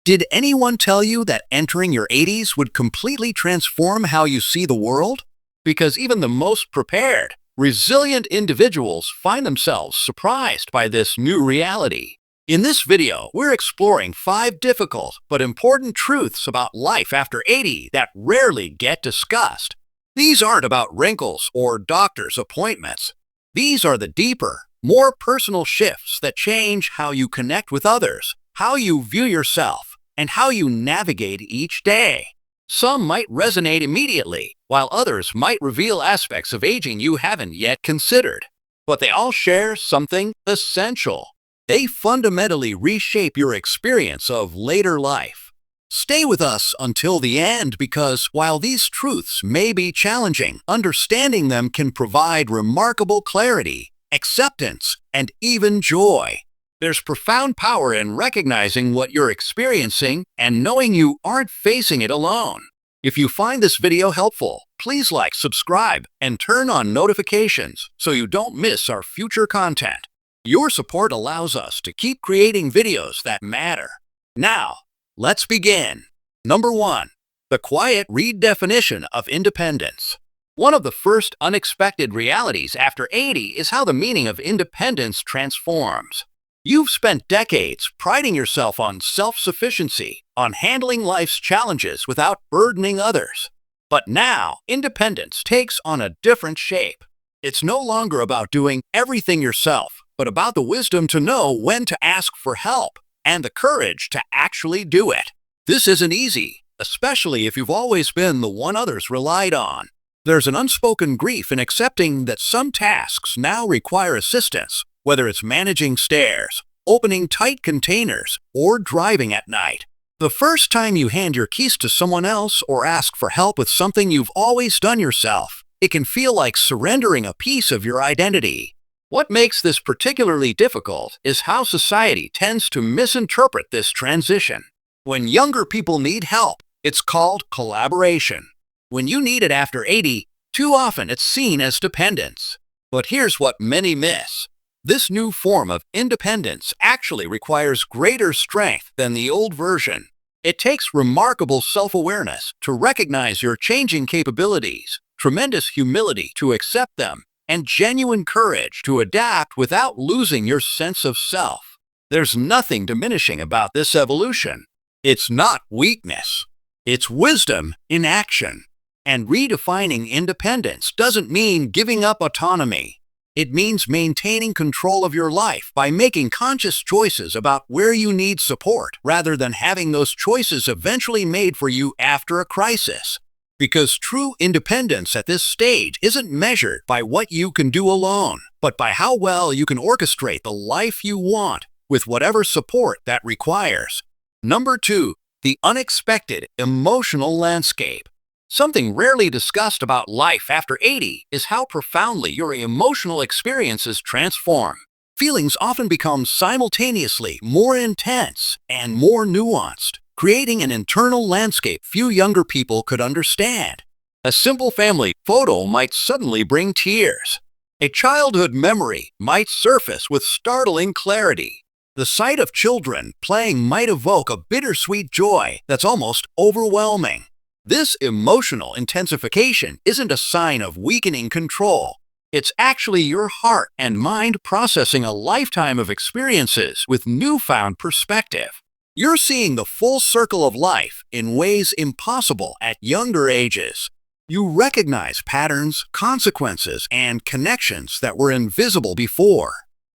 Did anyone tell you that entering your 80s would completely transform how you see the world? Because even the most prepared, resilient individuals find themselves surprised by this new reality. In this video, we're exploring 5 difficult but important truths about life after 80 that rarely get discussed. These aren't about wrinkles or doctor's appointments. These are the deeper, more personal shifts that change how you connect with others, how you view yourself, and how you navigate each day. Some might resonate immediately, while others might reveal aspects of aging you haven't yet considered. But they all share something essential. They fundamentally reshape your experience of later life. Stay with us until the end because while these truths may be challenging, understanding them can provide remarkable clarity, acceptance, and even joy. There's profound power in recognizing what you're experiencing and knowing you aren't facing it alone. If you find this video helpful, please like, subscribe, and turn on notifications so you don't miss our future content. Your support allows us to keep creating videos that matter. Now, let's begin. Number 1. The quiet redefinition of independence. One of the first unexpected realities after 80 is how the meaning of independence transforms. You've spent decades priding yourself on self-sufficiency, on handling life's challenges without burdening others. But now, independence takes on a different shape. It's no longer about doing everything yourself, but about the wisdom to know when to ask for help and the courage to actually do it. This isn't easy, especially if you've always been the one others relied on. There's an unspoken grief in accepting that some tasks now require assistance, whether it's managing stairs, opening tight containers, or driving at night. The first time you hand your keys to someone else or ask for help with something you've always done yourself, it can feel like surrendering a piece of your identity. What makes this particularly difficult is how society tends to misinterpret this transition. When younger people need help, it's called collaboration. When you need it after 80, too often it's seen as dependence. But here's what many miss. This new form of independence actually requires greater strength than the old version. It takes remarkable self-awareness to recognize your changing capabilities, tremendous humility to accept them, and genuine courage to adapt without losing your sense of self. There's nothing diminishing about this evolution. It's not weakness. It's wisdom in action. And redefining independence doesn't mean giving up autonomy. It means maintaining control of your life by making conscious choices about where you need support rather than having those choices eventually made for you after a crisis. Because true independence at this stage isn't measured by what you can do alone, but by how well you can orchestrate the life you want with whatever support that requires. Number 2. The unexpected emotional landscape. Something rarely discussed about life after 80 is how profoundly your emotional experiences transform. Feelings often become simultaneously more intense and more nuanced, creating an internal landscape few younger people could understand. A simple family photo might suddenly bring tears. A childhood memory might surface with startling clarity. The sight of children playing might evoke a bittersweet joy that's almost overwhelming. This emotional intensification isn't a sign of weakening control. It's actually your heart and mind processing a lifetime of experiences with newfound perspective. You're seeing the full circle of life in ways impossible at younger ages. You recognize patterns, consequences, and connections that were invisible before.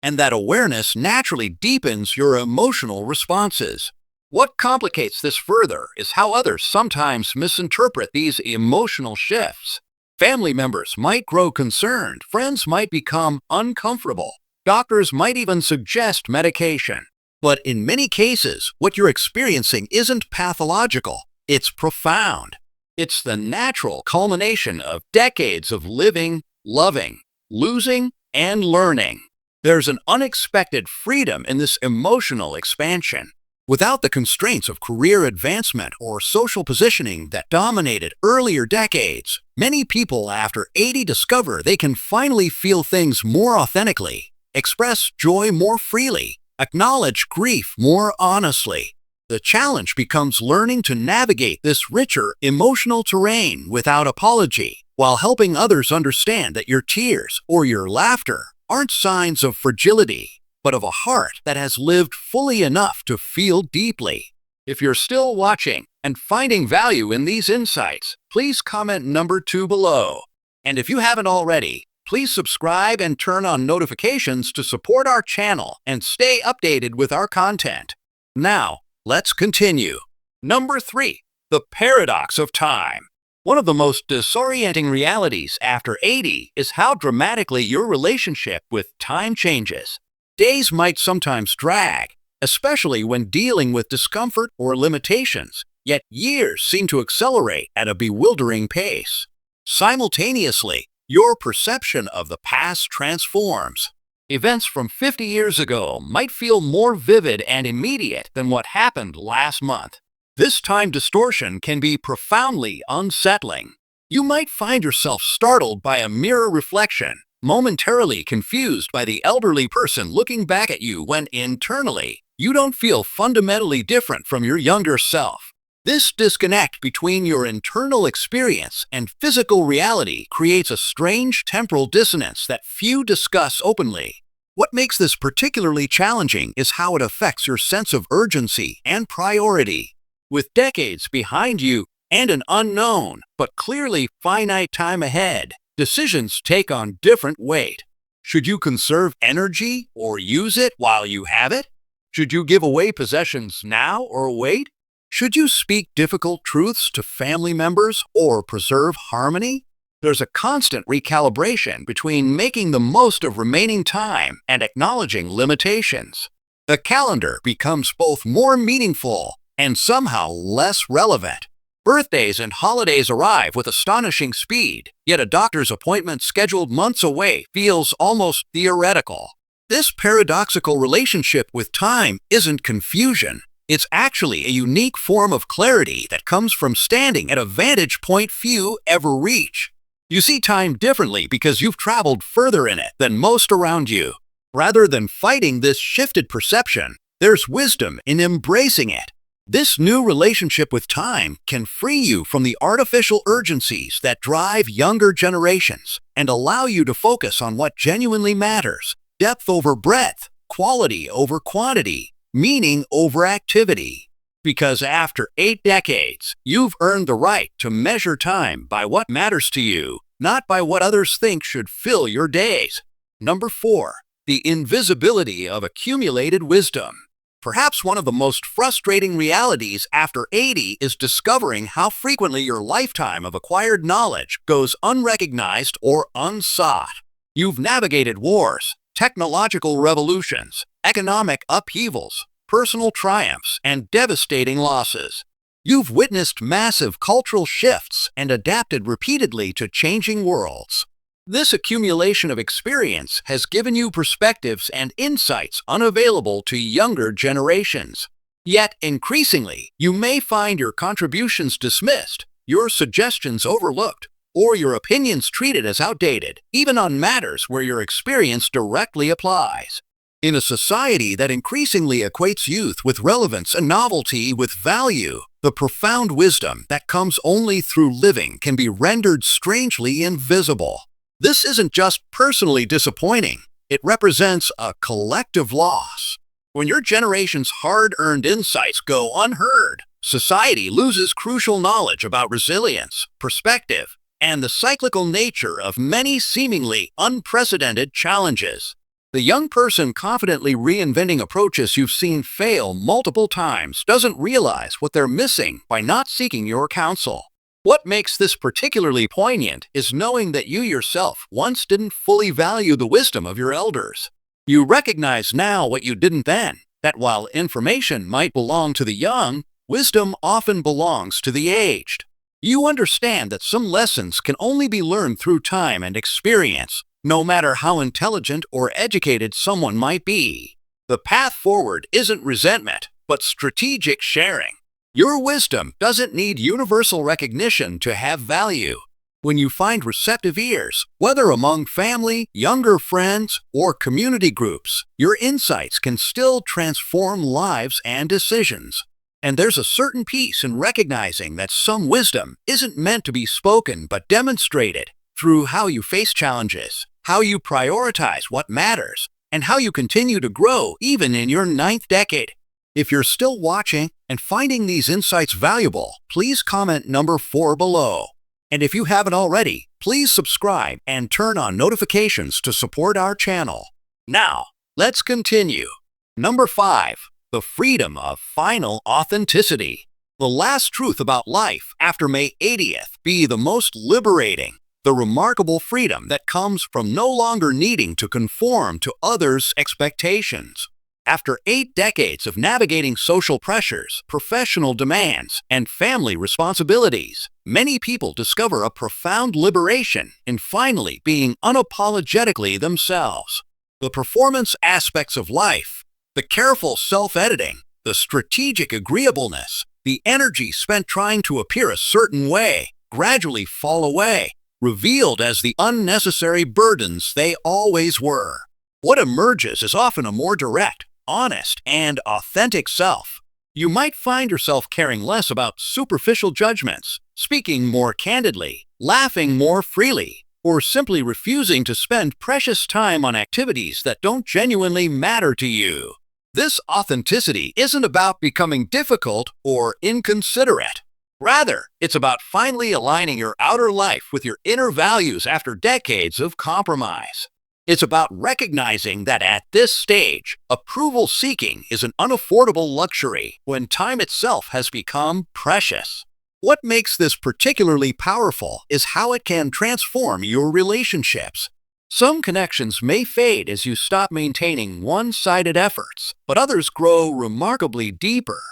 And that awareness naturally deepens your emotional responses. What complicates this further is how others sometimes misinterpret these emotional shifts. Family members might grow concerned, friends might become uncomfortable, doctors might even suggest medication. But in many cases, what you're experiencing isn't pathological, it's profound. It's the natural culmination of decades of living, loving, losing, and learning. There's an unexpected freedom in this emotional expansion. Without the constraints of career advancement or social positioning that dominated earlier decades, many people after 80 discover they can finally feel things more authentically, express joy more freely, acknowledge grief more honestly. The challenge becomes learning to navigate this richer emotional terrain without apology, while helping others understand that your tears or your laughter aren't signs of fragility, but of a heart that has lived fully enough to feel deeply. If you're still watching and finding value in these insights, please comment number 2 below. And if you haven't already, please subscribe and turn on notifications to support our channel and stay updated with our content. Now, let's continue. Number 3. The paradox of time. One of the most disorienting realities after 80 is how dramatically your relationship with time changes. Days might sometimes drag, especially when dealing with discomfort or limitations, yet years seem to accelerate at a bewildering pace. Simultaneously, your perception of the past transforms. Events from 50 years ago might feel more vivid and immediate than what happened last month. This time distortion can be profoundly unsettling. You might find yourself startled by a mirror reflection, momentarily confused by the elderly person looking back at you when internally, you don't feel fundamentally different from your younger self. This disconnect between your internal experience and physical reality creates a strange temporal dissonance that few discuss openly. What makes this particularly challenging is how it affects your sense of urgency and priority. With decades behind you and an unknown, but clearly finite time ahead, decisions take on different weight. Should you conserve energy or use it while you have it? Should you give away possessions now or wait? Should you speak difficult truths to family members or preserve harmony? There's a constant recalibration between making the most of remaining time and acknowledging limitations. The calendar becomes both more meaningful and somehow less relevant. Birthdays and holidays arrive with astonishing speed, yet a doctor's appointment scheduled months away feels almost theoretical. This paradoxical relationship with time isn't confusion. It's actually a unique form of clarity that comes from standing at a vantage point few ever reach. You see time differently because you've traveled further in it than most around you. Rather than fighting this shifted perception, there's wisdom in embracing it. This new relationship with time can free you from the artificial urgencies that drive younger generations and allow you to focus on what genuinely matters: depth over breadth, quality over quantity, meaning over activity. Because after 8 decades, you've earned the right to measure time by what matters to you, not by what others think should fill your days. Number 4. The invisibility of accumulated wisdom. Perhaps one of the most frustrating realities after 80 is discovering how frequently your lifetime of acquired knowledge goes unrecognized or unsought. You've navigated wars, technological revolutions, economic upheavals, personal triumphs, and devastating losses. You've witnessed massive cultural shifts and adapted repeatedly to changing worlds. This accumulation of experience has given you perspectives and insights unavailable to younger generations. Yet, increasingly, you may find your contributions dismissed, your suggestions overlooked, or your opinions treated as outdated, even on matters where your experience directly applies. In a society that increasingly equates youth with relevance and novelty with value, the profound wisdom that comes only through living can be rendered strangely invisible. This isn't just personally disappointing, it represents a collective loss. When your generation's hard-earned insights go unheard, society loses crucial knowledge about resilience, perspective, and the cyclical nature of many seemingly unprecedented challenges. The young person confidently reinventing approaches you've seen fail multiple times doesn't realize what they're missing by not seeking your counsel. What makes this particularly poignant is knowing that you yourself once didn't fully value the wisdom of your elders. You recognize now what you didn't then, that while information might belong to the young, wisdom often belongs to the aged. You understand that some lessons can only be learned through time and experience, no matter how intelligent or educated someone might be. The path forward isn't resentment, but strategic sharing. Your wisdom doesn't need universal recognition to have value. When you find receptive ears, whether among family, younger friends, or community groups, your insights can still transform lives and decisions. And there's a certain peace in recognizing that some wisdom isn't meant to be spoken but demonstrated through how you face challenges, how you prioritize what matters, and how you continue to grow even in your ninth decade. If you're still watching and finding these insights valuable, please comment number 4 below. And if you haven't already, please subscribe and turn on notifications to support our channel. Now, let's continue. Number 5. The freedom of final authenticity. The last truth about life after May 80th be the most liberating, the remarkable freedom that comes from no longer needing to conform to others' expectations. After 8 decades of navigating social pressures, professional demands, and family responsibilities, many people discover a profound liberation in finally being unapologetically themselves. The performance aspects of life, the careful self-editing, the strategic agreeableness, the energy spent trying to appear a certain way, gradually fall away, revealed as the unnecessary burdens they always were. What emerges is often a more direct, honest, and authentic self. You might find yourself caring less about superficial judgments, speaking more candidly, laughing more freely, or simply refusing to spend precious time on activities that don't genuinely matter to you. This authenticity isn't about becoming difficult or inconsiderate. Rather, it's about finally aligning your outer life with your inner values after decades of compromise. It's about recognizing that at this stage, approval seeking is an unaffordable luxury when time itself has become precious. What makes this particularly powerful is how it can transform your relationships. Some connections may fade as you stop maintaining one-sided efforts, but others grow remarkably deeper.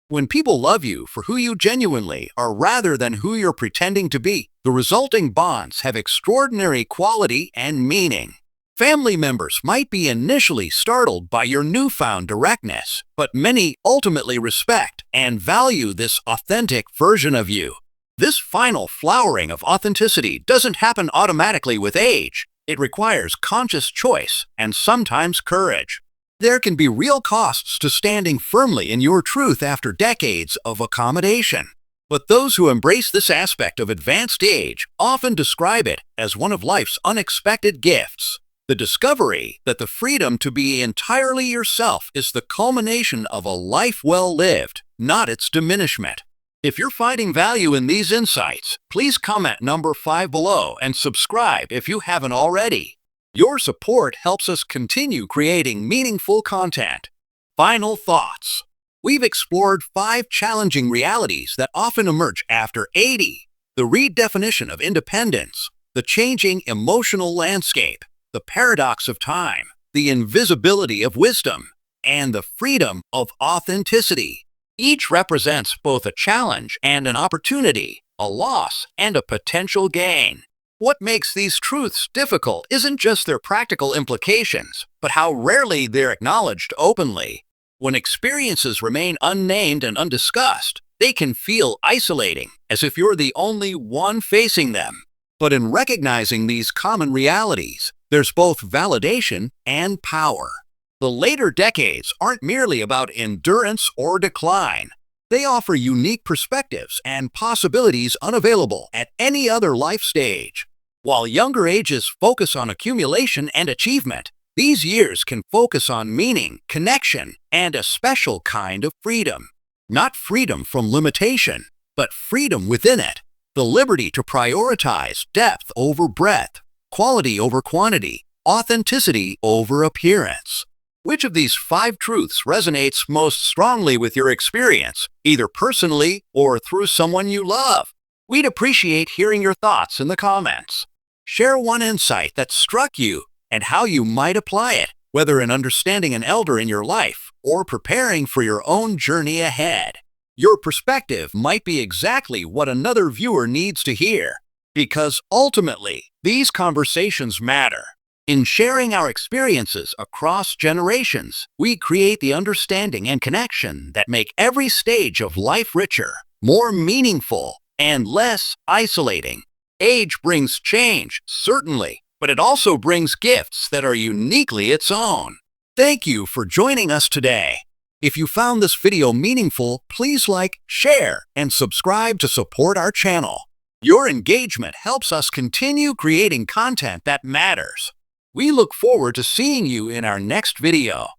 When people love you for who you genuinely are rather than who you're pretending to be, the resulting bonds have extraordinary quality and meaning. Family members might be initially startled by your newfound directness, but many ultimately respect and value this authentic version of you. This final flowering of authenticity doesn't happen automatically with age. It requires conscious choice and sometimes courage. There can be real costs to standing firmly in your truth after decades of accommodation. But those who embrace this aspect of advanced age often describe it as one of life's unexpected gifts. The discovery that the freedom to be entirely yourself is the culmination of a life well lived, not its diminishment. If you're finding value in these insights, please comment number 5 below and subscribe if you haven't already. Your support helps us continue creating meaningful content. Final thoughts. We've explored 5 challenging realities that often emerge after 80. The redefinition of independence, the changing emotional landscape, the paradox of time, the invisibility of wisdom, and the freedom of authenticity. Each represents both a challenge and an opportunity, a loss and a potential gain. What makes these truths difficult isn't just their practical implications, but how rarely they're acknowledged openly. When experiences remain unnamed and undiscussed, they can feel isolating, as if you're the only one facing them. But in recognizing these common realities, there's both validation and power. The later decades aren't merely about endurance or decline. They offer unique perspectives and possibilities unavailable at any other life stage. While younger ages focus on accumulation and achievement, these years can focus on meaning, connection, and a special kind of freedom. Not freedom from limitation, but freedom within it. The liberty to prioritize depth over breadth, quality over quantity, authenticity over appearance. Which of these 5 truths resonates most strongly with your experience, either personally or through someone you love? We'd appreciate hearing your thoughts in the comments. Share one insight that struck you and how you might apply it, whether in understanding an elder in your life or preparing for your own journey ahead. Your perspective might be exactly what another viewer needs to hear, because ultimately, these conversations matter. In sharing our experiences across generations, we create the understanding and connection that make every stage of life richer, more meaningful, and less isolating. Age brings change, certainly, but it also brings gifts that are uniquely its own. Thank you for joining us today. If you found this video meaningful, please like, share, and subscribe to support our channel. Your engagement helps us continue creating content that matters. We look forward to seeing you in our next video.